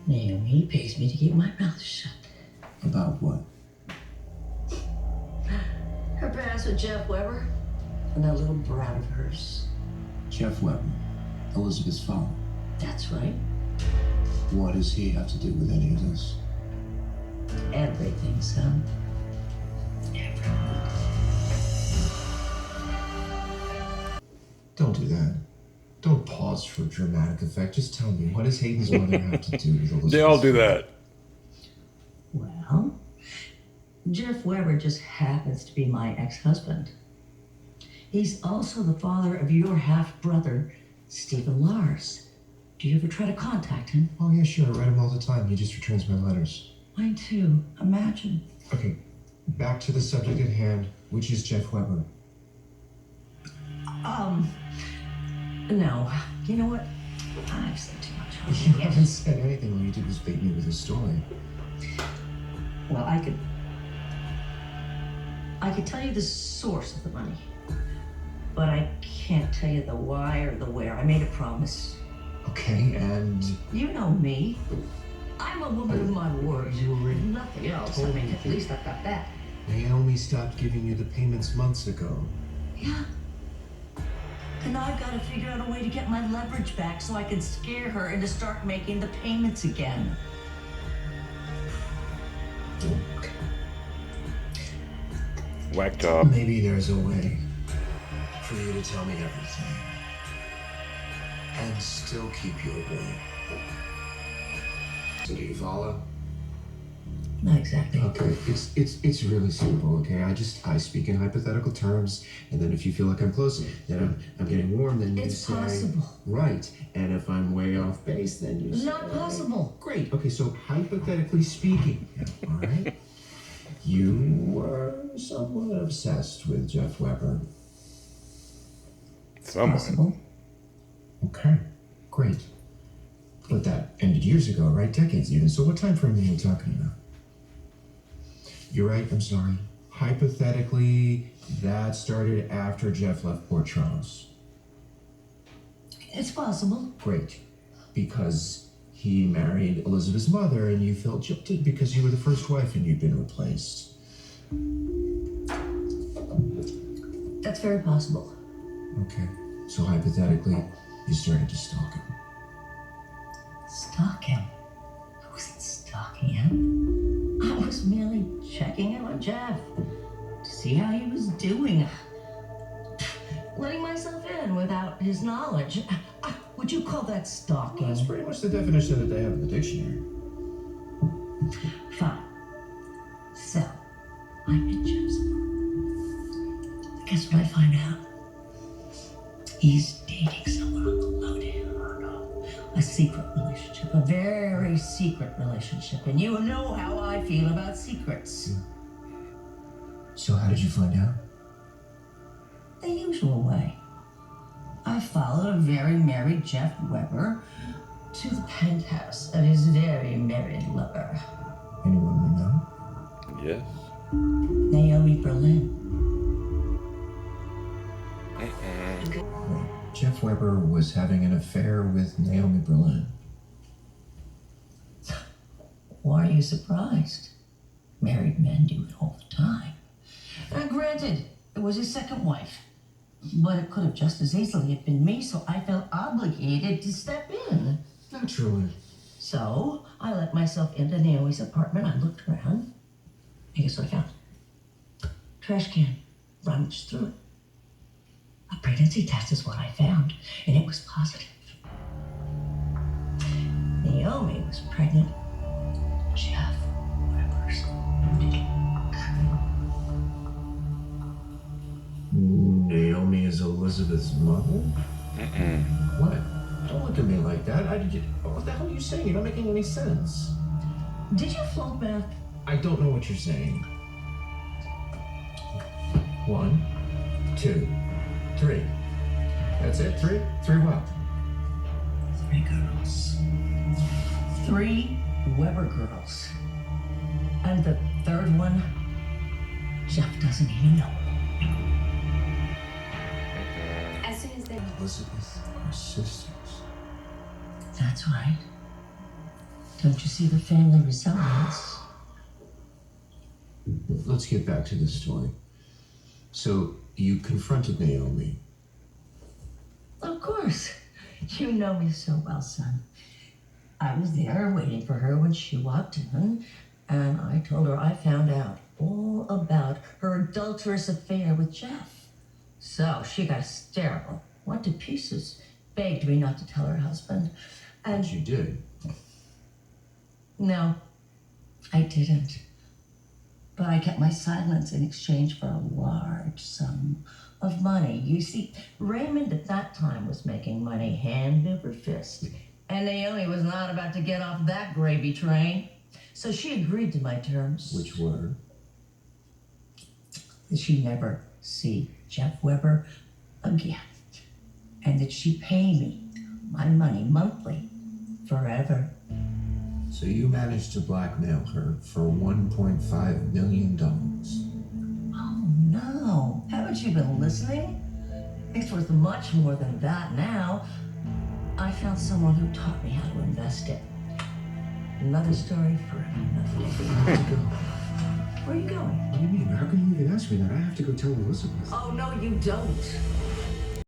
Naomi pays me to keep my mouth shut. About what? Her past with Jeff Weber and that little brat of hers. Jeff Weber, Elizabeth's father. That's right. What does he have to do with any of this? Everything, son. Everything. Don't do that. Don't pause for dramatic effect. Just tell me, what does Hayden's mother have to do with Elizabeth? They all do that. Well, Jeff Weber just happens to be my ex-husband. He's also the father of your half-brother, Stephen Lars. Do you ever try to contact him? Oh, yeah, sure. I write him all the time. He just returns my letters. Mine too. Imagine. Okay, back to the subject at hand, which is Jeff Weber. No. You know what? I've said too much. You haven't said anything. All you did was bait me with a story. Well, I could tell you the source of the money, but I can't tell you the why or the where. I made a promise. Okay, and... You know me. I'm a woman of my word. You already Nothing else. I mean, at least I've got that. Naomi stopped giving you the payments months ago. Yeah. And I've got to figure out a way to get my leverage back so I can scare her into start making the payments again. Okay. Whack job. Maybe there's a way for you to tell me everything and still keep your word. So do you follow? Not exactly. Okay, it's really simple. Okay, I speak in hypothetical terms, and then if you feel like I'm close, then I'm getting warm. Then you It's say possible. Right, and if I'm way off base, then you say Not possible. Great. Okay, so hypothetically speaking, all right, you were somewhat obsessed with Jeff Weber. Someone. Possible. Okay, great. But that ended years ago, right? Decades even. So what time frame are we talking about? You're right, I'm sorry. Hypothetically, that started after Jeff left Port Charles. It's possible. Great. Because he married Elizabeth's mother and you felt jilted because you were the first wife and you'd been replaced. That's very possible. Okay. So hypothetically, you started to stalk him. Stalk him? I wasn't stalking him. I was merely checking in on Jeff to see how he was doing. Letting myself in without his knowledge. Would you call that stalking? Well, that's pretty much the definition that they have in the dictionary. Fine. So, I'm in Jeff's apartment. Guess what I find out? He's dating someone on the low end. A secret relationship, a very secret relationship. And you know how I feel about secrets. So how did you find out? The usual way. I followed a very married Jeff Weber to the penthouse of his very married lover. Anyone we know? Yes. Naomi Berlin. Wait, Jeff Weber was having an affair with Naomi Berlin. Why are you surprised? Married men do it all the time. And granted, it was his second wife. But it could have just as easily have been me, so I felt obligated to step in. Naturally. So I let myself into Naomi's apartment. I looked around. And guess what I found? Trash can. Rummaged through it. A pregnancy test is what I found, and it was positive. Naomi was pregnant. Jeff Weber's dick. Naomi is Elizabeth's mother? Mm-mm. What? Don't look at me like that. What the hell are you saying? You're not making any sense. Did you flunk math? I don't know what you're saying. 1, 2, 3. That's it? 3? 3 what? 3 girls. 3 Weber girls. And the third one, Jeff doesn't even know. As soon as they... Elizabeth are sisters. That's right. Don't you see the family resemblance? Let's get back to the story. So, you confronted Naomi. Of course. You know me so well, son. I was there waiting for her when she walked in, and I told her I found out all about her adulterous affair with Jeff. So she got hysterical, went to pieces, begged me not to tell her husband, and You did. no, I didn't. But I kept my silence in exchange for a large sum of money. You see, Raymond at that time was making money hand over fist, and Naomi was not about to get off that gravy train. So she agreed to my terms. Which were? That she'd never see Jeff Weber again, and that she'd pay me my money monthly forever. So you managed to blackmail her for $1.5 million. Oh no, haven't you been listening? It's worth much more than that now. I found someone who taught me how to invest it. Another story for another day. I have to go. Where are you going? What do you mean? How can you even ask me that? I have to go tell Elizabeth. Oh no, you don't.